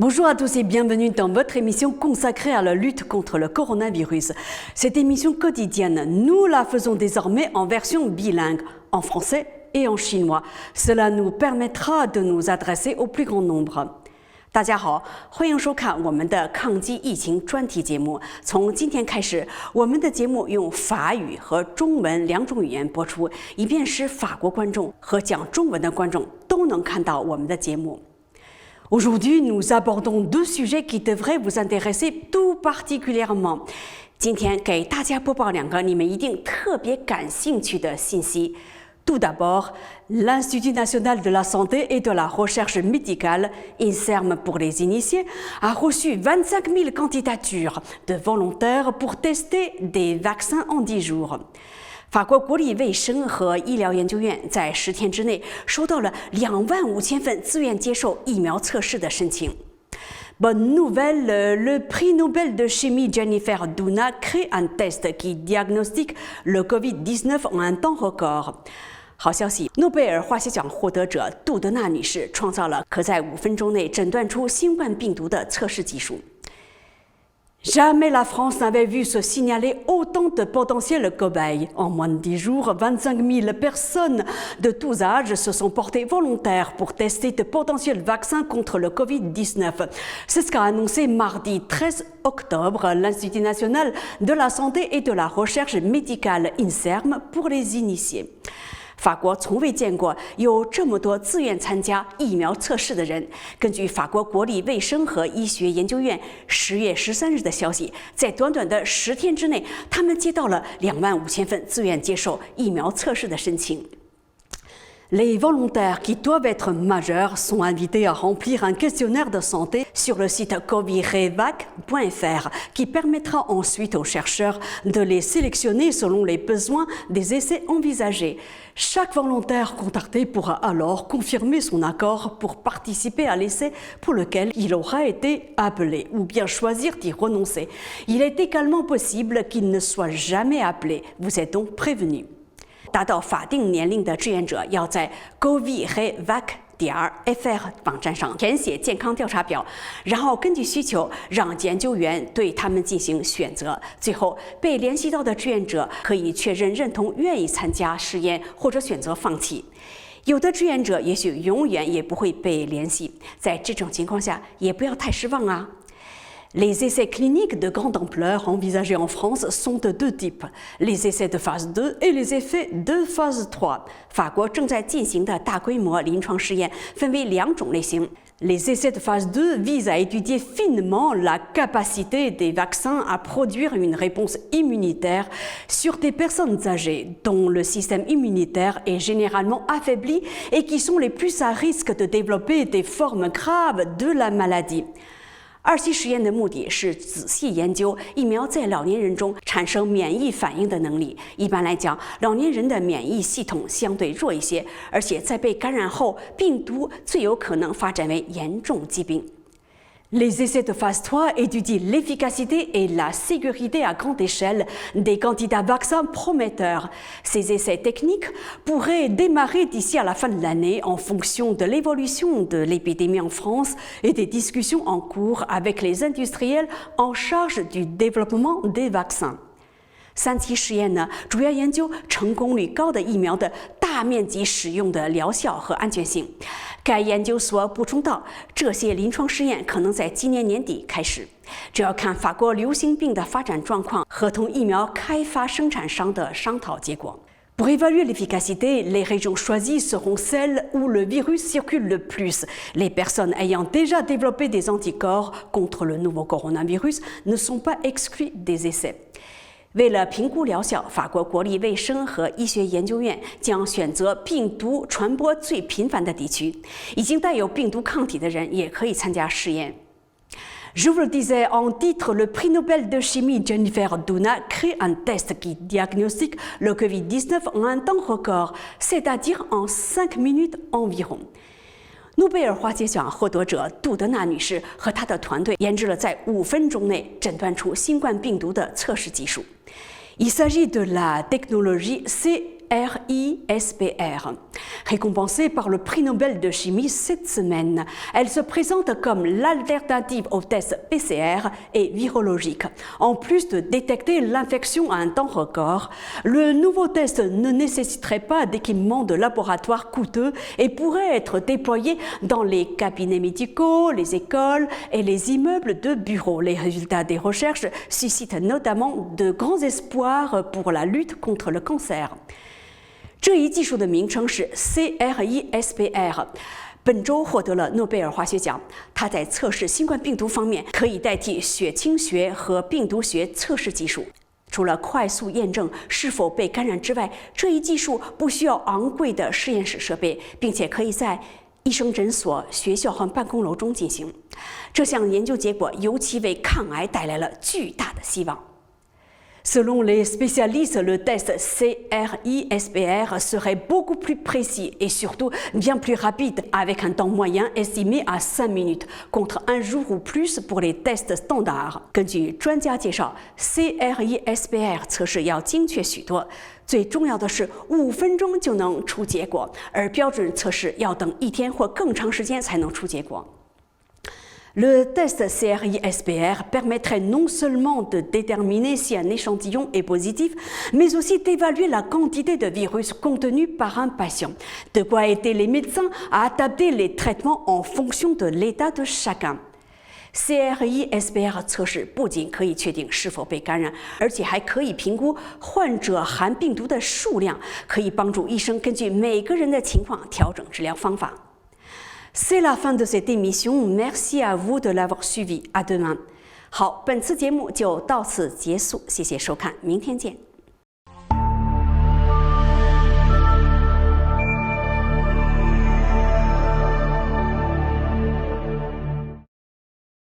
Bonjour à tous et bienvenue dans votre émission consacrée à la lutte contre le coronavirus. Cette émission quotidienne, nous la faisons désormais en version bilingue, en français et en chinois. Cela nous permettra de nous adresser au plus grand nombre. 大家好，欢迎收看我们的抗击疫情专题节目。从今天开始，我们的节目用法语和中文两种语言播出，以便使法国观众和讲中文的观众都能看到我们的节目。Aujourd'hui, nous abordons deux sujets qui devraient vous intéresser tout particulièrement. 今天给大家播报两个你们一定特别感兴趣的信息。Tout d'abord, l'Institut national de la santé et de la recherche médicale, INSERM pour les initiés, a reçu 25 000 candidatures de volontaires pour tester des vaccins en 10 jours. 法国国立卫生和医疗研究院在10天之内收到了25000份自愿接受疫苗测试的申请。Bonne nouvelle, le prix Nobel de chimie Jennifer Doudna crée un test qui diagnostique le Covid-19 en un temps record. 好消息，诺贝尔化学奖获得者杜德纳女士创造了可在5分钟内诊断出新冠病毒的测试技术。Jamais la France n'avait vu se signaler autant de potentiels cobayes. En moins de 10 jours, 25 000 personnes de tous âges se sont portées volontaires pour tester de potentiels vaccins contre le Covid-19. C'est ce qu'a annoncé mardi 13 octobre l'Institut national de la santé et de la recherche médicale INSERM pour les initiés. 法国从未见过有这么多自愿参加疫苗测试的人。根据法国国立卫生和医学研究院10月13日的消息，在短短的10天之内，他们接到了25000份自愿接受疫苗测试的申请。Les volontaires qui doivent être majeurs sont invités à remplir un questionnaire de santé sur le site covirevac.fr qui permettra ensuite aux chercheurs de les sélectionner selon les besoins des essais envisagés. Chaque volontaire contacté pourra alors confirmer son accord pour participer à l'essai pour lequel il aura été appelé ou bien choisir d'y renoncer. Il est également possible qu'il ne soit jamais appelé. Vous êtes donc prévenus. 达到法定年龄的志愿者要在 covirevac.fr 网站上填写健康调查表，然后根据需求让研究员对他们进行选择。最后被联系到的志愿者可以确认认同愿意参加实验或者选择放弃。有的志愿者也许永远也不会被联系，在这种情况下也不要太失望啊。Les essais cliniques de grande ampleur envisagés en France sont de deux types, les essais de phase 2 et les essais de phase 3. 法国正在进行的大规模临床试验分为2种类型。Les essais de phase 2 visent à étudier finement la capacité des vaccins à produire une réponse immunitaire sur des personnes âgées dont le système immunitaire est généralement affaibli et qui sont les plus à risque de développer des formes graves de la maladie. 2期实验的目的是仔细研究疫苗在老年人中产生免疫反应的能力。一般来讲，老年人的免疫系统相对弱一些，而且在被感染后，病毒最有可能发展为严重疾病。Les essais de phase 3 étudient l'efficacité et la sécurité à grande échelle des candidats vaccins prometteurs. Ces essais techniques pourraient démarrer d'ici à la fin de l'année en fonction de l'évolution de l'épidémie en France et des discussions en cours avec les industriels en charge du développement des vaccins. 3期实验呢，主要研究成功率高的疫苗的大面积使用的疗效和安全性。该研究所补充道，这些临床试验可能在今年年底开始，这要看法国流行病的发展状况和同疫苗开发生产商的商讨结果。Pour évaluer l'efficacité, les régions choisies seront celles où le virus circule le plus. Les personnes ayant déjà développé des anticorps contre le nouveau coronavirus ne sont pas exclues des essais. 为了评估疗效，法国国立卫生和医学研究院将选择病毒传播最频繁的地区。已经带有病毒抗体的人也可以参加试验。Je vous le disais en titre, le prix Nobel de chimie Jennifer Doudna crée un test qui diagnostique le Covid-19 en un temps record, c'est-à-dire en 5 minutes environ. 诺贝尔化学奖获得者杜德纳女士和她的团队研制了在5分钟内诊断出新冠病毒的测试技术。Il s'agit de la technologie CRISPR. Récompensée par le prix Nobel de chimie cette semaine, elle se présente comme l'alternative aux tests PCR et virologiques. En plus de détecter l'infection à un temps record, le nouveau test ne nécessiterait pas d'équipement de laboratoire coûteux et pourrait être déployé dans les cabinets médicaux, les écoles et les immeubles de bureaux. Les résultats des recherches suscitent notamment de grands espoirs pour la lutte contre le cancer. 这一技术的名称是 CRISPR， 本周获得了诺贝尔化学奖。它在测试新冠病毒方面可以代替血清学和病毒学测试技术。除了快速验证是否被感染之外，这一技术不需要昂贵的实验室设备，并且可以在医生诊所、学校和办公楼中进行。这项研究结果尤其为抗癌带来了巨大的希望。Selon les spécialistes, le test CRISPR serait beaucoup plus précis et surtout bien plus rapide, avec un temps moyen estimé à 5 minutes, contre 1 jour ou plus pour les tests standards. 根据专家介绍 ，CRISPR 测试要精确许多，最重要的是5分钟就能出结果，而标准测试要等1天或更长时间才能出结果。Le test CRISPR permettrait non seulement de déterminer si un échantillon est positif, mais aussi d'évaluer la quantité de virus contenu par un patient, de quoi aider les médecins à adapter les traitements en fonction de l'état de chacun. CRISPR 测试不仅可以确定是否被感染，而且还可以评估患者含病毒的数量，可以帮助医生根据每个人的情况调整治疗方法。C'est la fin de cette émission. Merci à vous de l'avoir suivi. À demain. 好，本次节目就到此结束，谢谢收看，明天见。